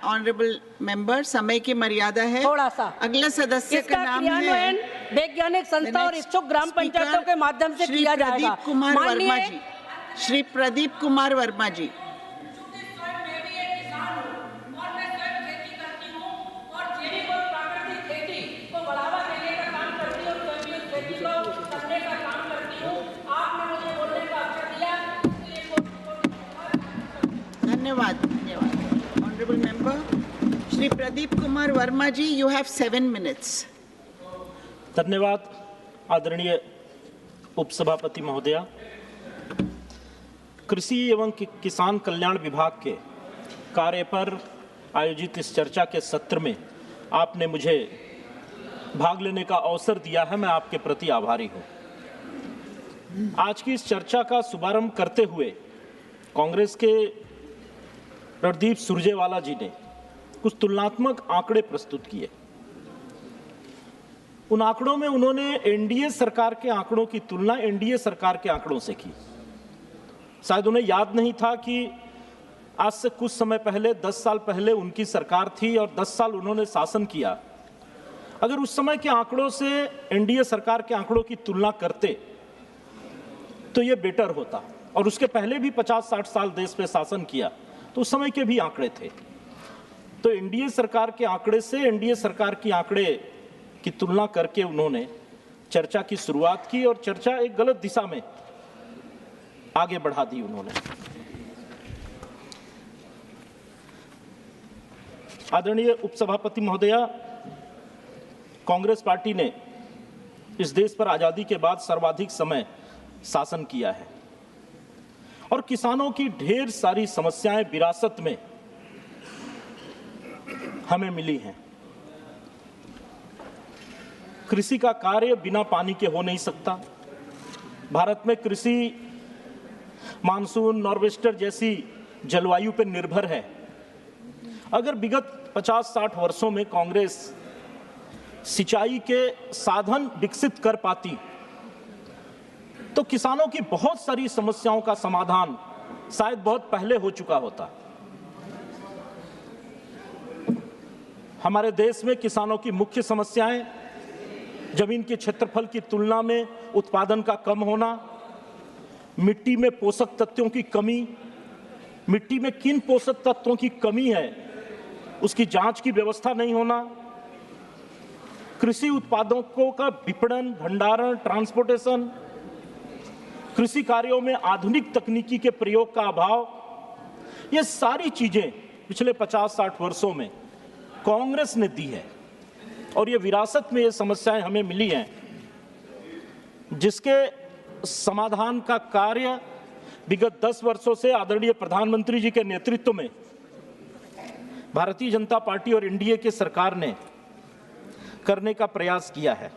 Honourable member, समय की मर्यादा है। थोड़ा सा अगला सदस्य का नाम है क्रियान्वयन वैज्ञानिक संस्था और इच्छुक ग्राम पंचायतों के माध्यम से किया जाएगा। प्रदीप कुमार वर्मा जी, श्री प्रदीप कुमार वर्मा जी। धन्यवाद, धन्यवाद। Honourable member Shri Pradeep Kumar Verma ji, you have 7 minutes. धन्यवाद आदरणीय उपसभापति महोदया। कृषि एवं किसान कल्याण विभाग के कार्य पर आयोजित इस चर्चा के सत्र में आपने मुझे भाग लेने का अवसर दिया है, मैं आपके प्रति आभारी हूं। आज की इस चर्चा का शुभारंभ करते हुए कांग्रेस के रणदीप सुरजेवाला जी ने कुछ तुलनात्मक आंकड़े प्रस्तुत किए। उन आंकड़ों में उन्होंने एनडीए सरकार के आंकड़ों की तुलना एनडीए सरकार के आंकड़ों से की। शायद उन्हें याद नहीं था कि आज से कुछ समय पहले, 10 साल पहले उनकी सरकार थी और 10 साल उन्होंने शासन किया। अगर उस समय के आंकड़ों से एनडीए सरकार के आंकड़ों की तुलना करते तो ये बेटर होता। और उसके पहले भी 50-60 साल देश पे शासन किया तो उस समय के भी आंकड़े थे। तो एनडीए सरकार के आंकड़े से एनडीए सरकार की आंकड़े की तुलना करके उन्होंने चर्चा की शुरुआत की और चर्चा एक गलत दिशा में आगे बढ़ा दी उन्होंने। आदरणीय उपसभापति महोदया, कांग्रेस पार्टी ने इस देश पर आजादी के बाद सर्वाधिक समय शासन किया है और किसानों की ढेर सारी समस्याएं विरासत में हमें मिली हैं। कृषि का कार्य बिना पानी के हो नहीं सकता। भारत में कृषि मानसून, नॉर्वेस्टर जैसी जलवायु पर निर्भर है। अगर विगत 50-60 वर्षों में कांग्रेस सिंचाई के साधन विकसित कर पाती तो किसानों की बहुत सारी समस्याओं का समाधान शायद बहुत पहले हो चुका होता। हमारे देश में किसानों की मुख्य समस्याएं जमीन के क्षेत्रफल की तुलना में उत्पादन का कम होना, मिट्टी में पोषक तत्वों की कमी, मिट्टी में किन पोषक तत्वों की कमी है उसकी जांच की व्यवस्था नहीं होना, कृषि उत्पादों का विपणन, भंडारण, ट्रांसपोर्टेशन, कृषि कार्यों में आधुनिक तकनीकी के प्रयोग का अभाव, ये सारी चीजें पिछले 50-60 वर्षों में कांग्रेस ने दी है और ये विरासत में ये समस्याएं हमें मिली हैं, जिसके समाधान का कार्य विगत 10 वर्षों से आदरणीय प्रधानमंत्री जी के नेतृत्व में भारतीय जनता पार्टी और एनडीए की सरकार ने करने का प्रयास किया है।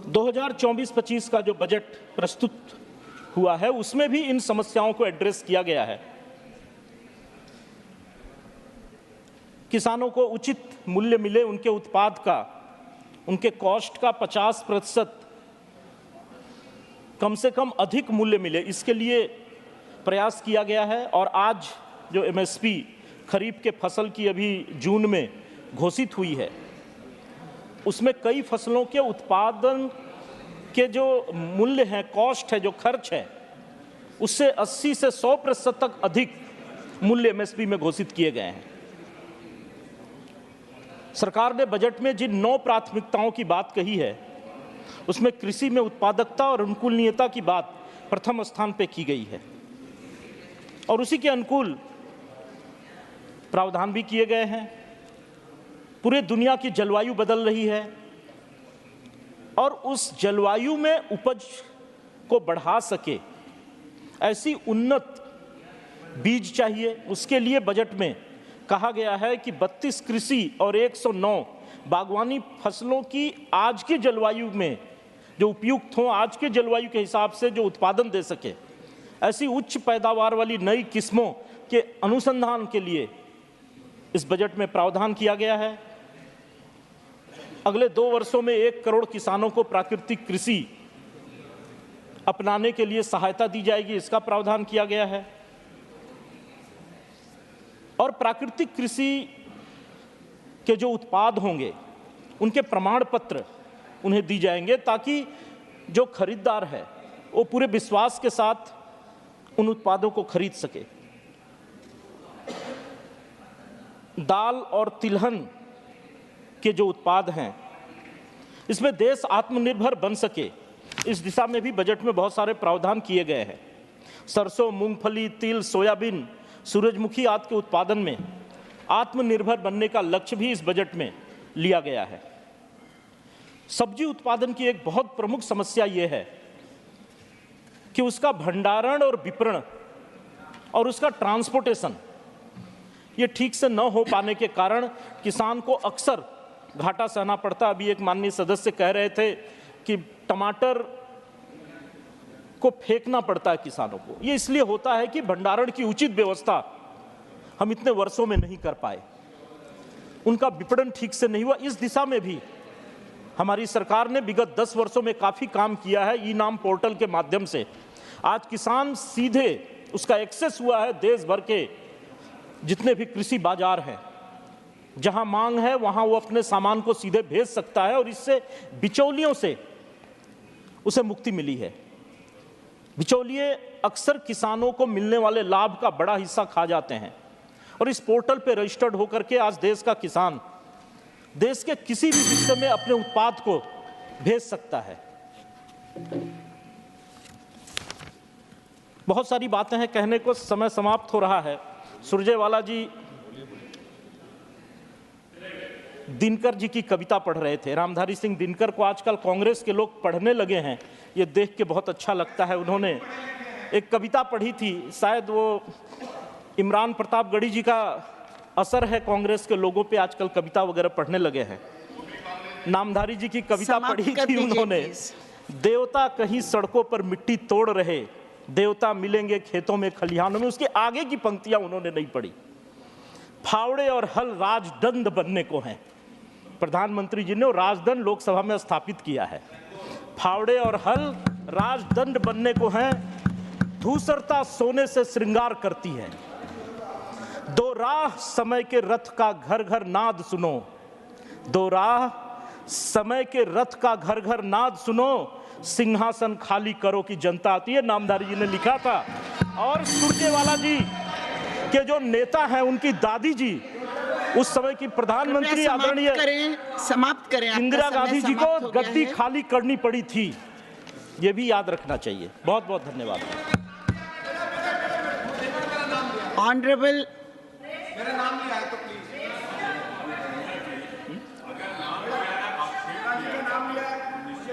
दो 2024-25 का जो बजट प्रस्तुत हुआ है उसमें भी इन समस्याओं को एड्रेस किया गया है। किसानों को उचित मूल्य मिले, उनके उत्पाद का, उनके कॉस्ट का 50% कम से कम अधिक मूल्य मिले, इसके लिए प्रयास किया गया है। और आज जो एमएसपी खरीफ के फसल की अभी जून में घोषित हुई है उसमें कई फसलों के उत्पादन के जो मूल्य है, कॉस्ट है, जो खर्च है, उससे 80 से 100% तक अधिक मूल्य एमएसपी में घोषित किए गए हैं। सरकार ने बजट में जिन 9 प्राथमिकताओं की बात कही है उसमें कृषि में उत्पादकता और अनुकूलनीयता की बात प्रथम स्थान पे की गई है और उसी के अनुकूल प्रावधान भी किए गए हैं। पूरे दुनिया की जलवायु बदल रही है और उस जलवायु में उपज को बढ़ा सके ऐसी उन्नत बीज चाहिए। उसके लिए बजट में कहा गया है कि 32 कृषि और 109 बागवानी फसलों की आज की जलवायु में जो उपयुक्त हों, आज के जलवायु के हिसाब से जो उत्पादन दे सके, ऐसी उच्च पैदावार वाली नई किस्मों के अनुसंधान के लिए इस बजट में प्रावधान किया गया है। अगले 2 वर्षों में 1 करोड़ किसानों को प्राकृतिक कृषि अपनाने के लिए सहायता दी जाएगी, इसका प्रावधान किया गया है। और प्राकृतिक कृषि के जो उत्पाद होंगे उनके प्रमाण पत्र उन्हें दी जाएंगे, ताकि जो खरीदार है वो पूरे विश्वास के साथ उन उत्पादों को खरीद सके। दाल और तिलहन के जो उत्पाद हैं, इसमें देश आत्मनिर्भर बन सके, इस दिशा में भी बजट में बहुत सारे प्रावधान किए गए हैं। सरसों, मूंगफली, तिल, सोयाबीन, सूरजमुखी आदि के उत्पादन में आत्मनिर्भर बनने का लक्ष्य भी इस बजट में लिया गया है। सब्जी उत्पादन की एक बहुत प्रमुख समस्या यह है कि उसका भंडारण और विपणन और उसका ट्रांसपोर्टेशन ये ठीक से न हो पाने के कारण किसान को अक्सर घाटा सहना पड़ता। अभी एक माननीय सदस्य कह रहे थे कि टमाटर को फेंकना पड़ता है किसानों को। ये इसलिए होता है कि भंडारण की उचित व्यवस्था हम इतने वर्षों में नहीं कर पाए, उनका विपणन ठीक से नहीं हुआ। इस दिशा में भी हमारी सरकार ने विगत 10 वर्षों में काफी काम किया है। ई नाम पोर्टल के माध्यम से आज किसान सीधे उसका एक्सेस हुआ है देश भर के जितने भी कृषि बाजार हैं, जहां मांग है वहां वो अपने सामान को सीधे भेज सकता है और इससे बिचौलियों से उसे मुक्ति मिली है। बिचौलिए अक्सर किसानों को मिलने वाले लाभ का बड़ा हिस्सा खा जाते हैं और इस पोर्टल पे रजिस्टर्ड होकर के आज देश का किसान देश के किसी भी हिस्से में अपने उत्पाद को भेज सकता है। बहुत सारी बातें हैं कहने को, समय समाप्त हो रहा है। सुरजेवाला जी दिनकर जी की कविता पढ़ रहे थे। रामधारी सिंह दिनकर को आजकल कांग्रेस के लोग पढ़ने लगे हैं, ये देख के बहुत अच्छा लगता है। उन्होंने एक कविता पढ़ी थी, शायद वो इमरान प्रतापगढ़ी जी का असर है, कांग्रेस के लोगों पे आजकल कविता वगैरह पढ़ने लगे हैं। नामधारी जी की कविता पढ़ी थी उन्होंने, देवता कहीं सड़कों पर मिट्टी तोड़ रहे, देवता मिलेंगे खेतों में खलिहानों में। उसके आगे की पंक्तियां उन्होंने नहीं पढ़ी। फावड़े और हल राजदंड बनने को हैं। प्रधानमंत्री जी ने राजदंड लोकसभा में स्थापित किया है। फावड़े और हल राजदंड बनने को हैं, धूसरता सोने से श्रृंगार करती है। दो राह समय के रथ का घर घर नाद सुनो, दो राह समय के रथ का घर घर नाद सुनो, सिंहासन खाली करो कि जनता आती है। नामधारी जी ने लिखा था। और सुरजेवाला जी के जो नेता हैं, उनकी दादी जी उस समय की प्रधानमंत्री आदरणीय समाप्त करें, इंदिरा गांधी जी को गद्दी खाली करनी पड़ी थी। ये भी याद रखना चाहिए। बहुत बहुत धन्यवाद। ऑनरेबल मेरा नाम नहीं आया तो